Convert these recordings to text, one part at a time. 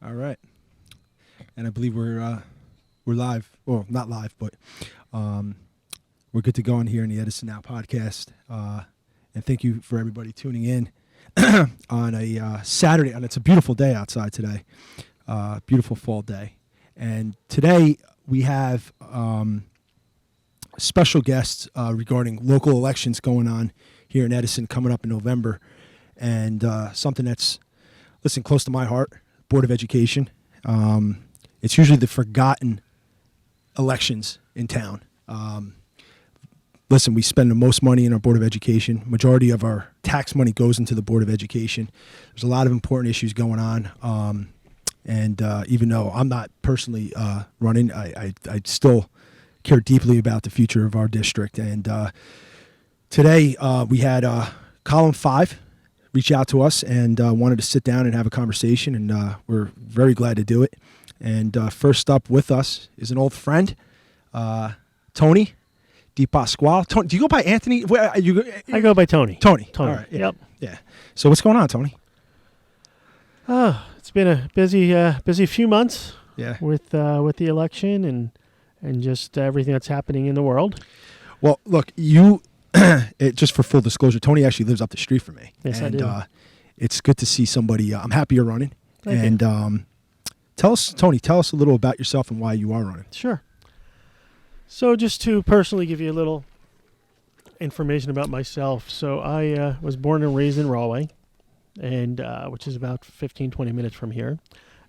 All right. And I believe we're live. Well, not live, but we're good to go on here in the Edison NOW podcast. And thank you for everybody tuning in on a Saturday. And it's a beautiful day outside today. Beautiful fall day. And today we have special guests regarding local elections going on here in Edison coming up in November. And something that's, close to my heart, Board of Education. It's usually the forgotten elections in town. We spend the most money in our Board of Education. Majority of our tax money goes into the Board of Education. There's a lot of important issues going on. And even though I'm not personally running, I still care deeply about the future of our district. And today we had Column 5 reach out to us and wanted to sit down and have a conversation, and we're very glad to do it. And first up with us is an old friend, Tony DePasquale. Tony, do you go by Anthony? I go by Tony. Tony. Tony. All right. Yeah. Yep. Yeah. So what's going on, Tony? It's been a busy few months. Yeah. With the election and just everything that's happening in the world. Well, look, just for full disclosure, Tony actually lives up the street from me. Yes, and, I do. It's good to see somebody. I'm happy you're running. Thank you. And tell us a little about yourself and why you are running. Sure. So just to personally give you a little information about myself. So I was born and raised in Rahway, and which is about 15, 20 minutes from here.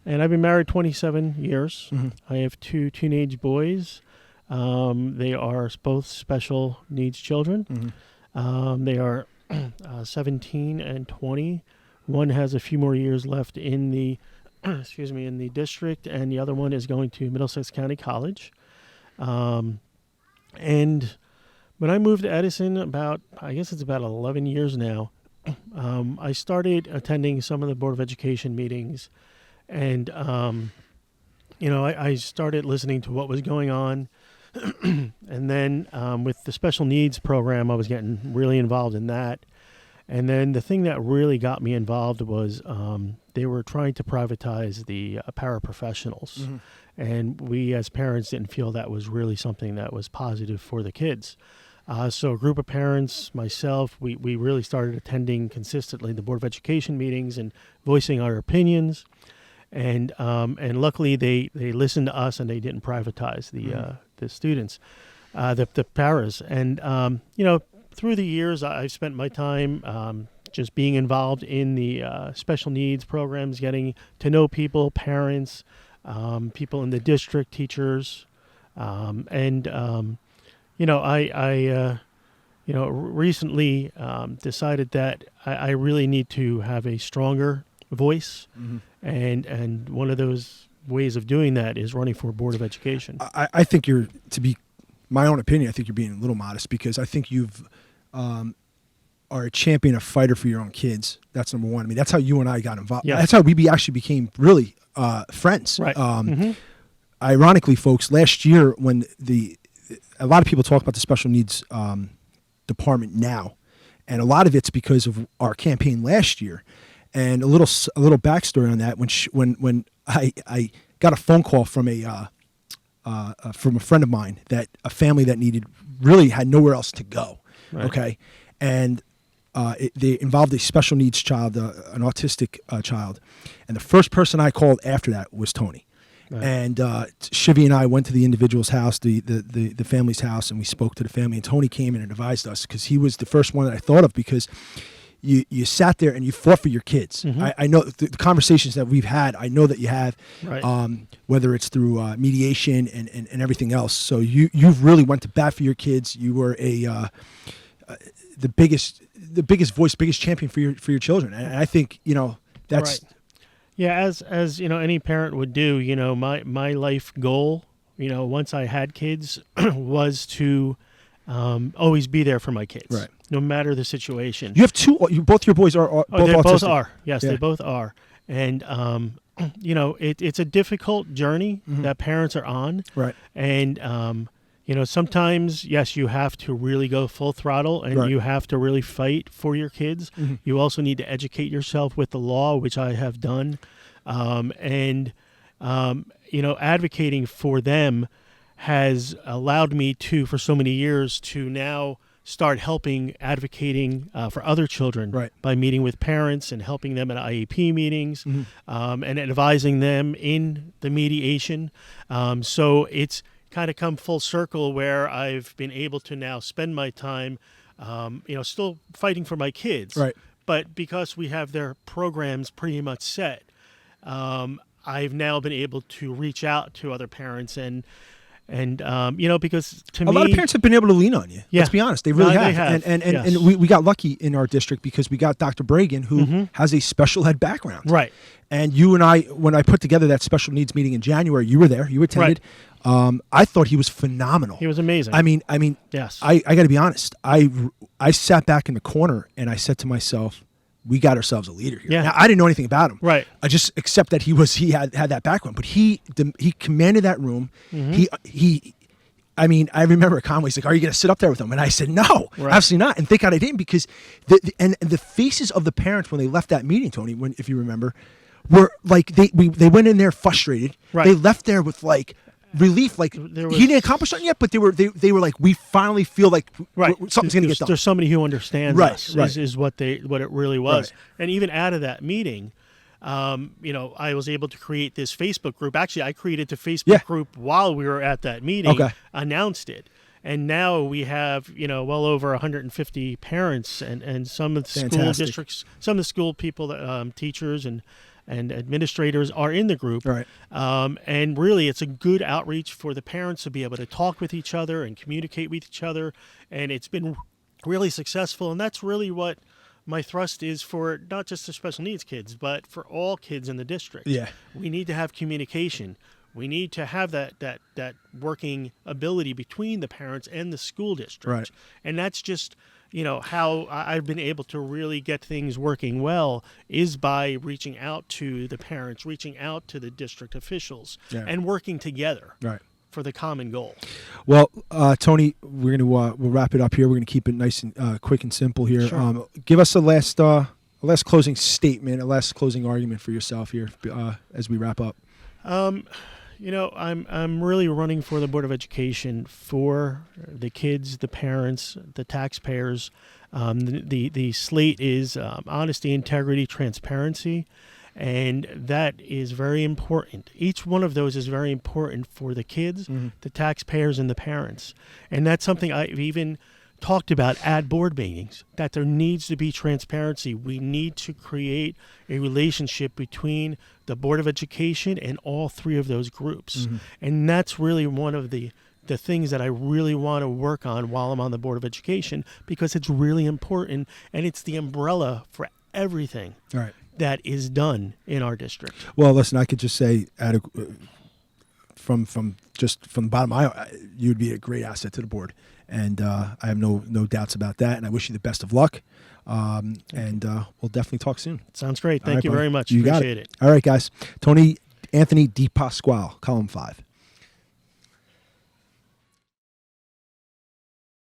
And I've been married 27 years. Mm-hmm. I have 2 teenage boys. They are both special needs children. Mm-hmm. They are 17 and 20. One has a few more years left in the in the district, and the other one is going to Middlesex County College. And when I moved to Edison about 11 years now, I started attending some of the Board of Education meetings, and I started listening to what was going on. And then with the special needs program, I was getting really involved in that. And then the thing that really got me involved was they were trying to privatize the paraprofessionals. Mm-hmm. And we as parents didn't feel that was really something that was positive for the kids. So a group of parents, myself, we really started attending consistently the Board of Education meetings and voicing our opinions. And luckily they listened to us and they didn't privatize the students, the paras. And, through the years, I've spent my time just being involved in the special needs programs, getting to know people, parents, people in the district, teachers. Recently decided that I really need to have a stronger voice. Mm-hmm. And one of those ways of doing that is running for Board of Education. I think my own opinion, I think you're being a little modest, because I think you've are a champion, a fighter for your own kids. That's number one. I mean, that's how you and I got involved. Yes. That's how we actually became really friends. Right. Ironically, folks, last year when a lot of people talk about the special needs department now, and a lot of it's because of our campaign last year. And a little backstory on that: when I got a phone call from a friend of mine, that a family that really had nowhere else to go. Right. Okay, and they involved a special needs child, an autistic child, and the first person I called after that was Tony. Right. And Shivy and I went to the individual's house, the family's house, and we spoke to the family. And Tony came in and advised us, because he was the first one that I thought of, because you sat there and you fought for your kids. Mm-hmm. I know the conversations that we've had, I know that you have, Right. Whether it's through mediation and everything else. So you've really went to bat for your kids. You were the biggest voice, biggest champion for your children. And I think, that's... Right. Yeah, as any parent would do, my life goal, once I had kids was to always be there for my kids. Right. No matter the situation. You have both your boys are both they autistic. both are. Yes, Yeah. they both are. And, it's a difficult journey Mm-hmm. that parents are on. Right. And, sometimes, yes, you have to really go full throttle and Right. you have to really fight for your kids. Mm-hmm. You also need to educate yourself with the law, which I have done. Advocating for them has allowed me to, for so many years, to now start advocating for other children Right. by meeting with parents and helping them at IEP meetings, and advising them in the mediation. So it's kind of come full circle where I've been able to now spend my time, still fighting for my kids. Right. But because we have their programs pretty much set, I've now been able to reach out to other parents because to me, a lot of parents have been able to lean on you. Yeah. Let's be honest, they really No, have. they have. And Yes. we got lucky in our district because we got Dr. Bragan, who has a special ed background. Right. And you and I, when I put together that special needs meeting in January, you were there. You attended. I thought he was phenomenal. He was amazing. I mean, yes. I got to be honest. I sat back in the corner and I said to myself, we got ourselves a leader here. Yeah. Now, I didn't know anything about him. Right. I just accept that he had that background, but he commanded that room. I remember Conway's like, "Are you going to sit up there with him?" And I said, "No, absolutely not." And thank God I didn't, because the faces of the parents when they left that meeting, Tony, if you remember, were like they went in there frustrated. Right. They left there with like relief, like he didn't accomplish something yet, but they were like, we finally feel like something's going to get done. There's somebody who understands us. Right. Is what it really was. Right. And even out of that meeting, I was able to create this Facebook group. Actually, I created the Facebook group while we were at that meeting. Okay. Announced it. And now we have, well over 150 parents and some of the school districts, some of the school people, teachers and administrators are in the group. Right. And really, it's a good outreach for the parents to be able to talk with each other and communicate with each other. And it's been really successful. And that's really what my thrust is for not just the special needs kids, but for all kids in the district. Yeah. We need to have communication. We need to have that working ability between the parents and the school district. Right. And that's just, how I've been able to really get things working well is by reaching out to the parents, reaching out to the district officials, and working together. Right. For the common goal. Well, Tony, we're gonna we'll wrap it up here. We're gonna keep it nice and quick and simple here. Sure. Give us a last closing statement, a last closing argument for yourself here as we wrap up. I'm really running for the Board of Education for the kids, the parents, the taxpayers. The slate is honesty, integrity, transparency. And that is very important. Each one of those is very important for the kids, the taxpayers, and the parents. And that's something I've even talked about at board meetings, that there needs to be transparency. We need to create a relationship between the Board of Education and all three of those groups. And that's really one of the things that I really want to work on while I'm on the Board of Education, because it's really important, and it's the umbrella for everything. Right. That is done in our district. Well, listen, I could just say, from the bottom of my heart, you would be a great asset to the board, and I have no doubts about that. And I wish you the best of luck. And we'll definitely talk soon. Sounds great. Thank you very much. You Appreciate it. All right, guys. Anthony DePasquale, column 5.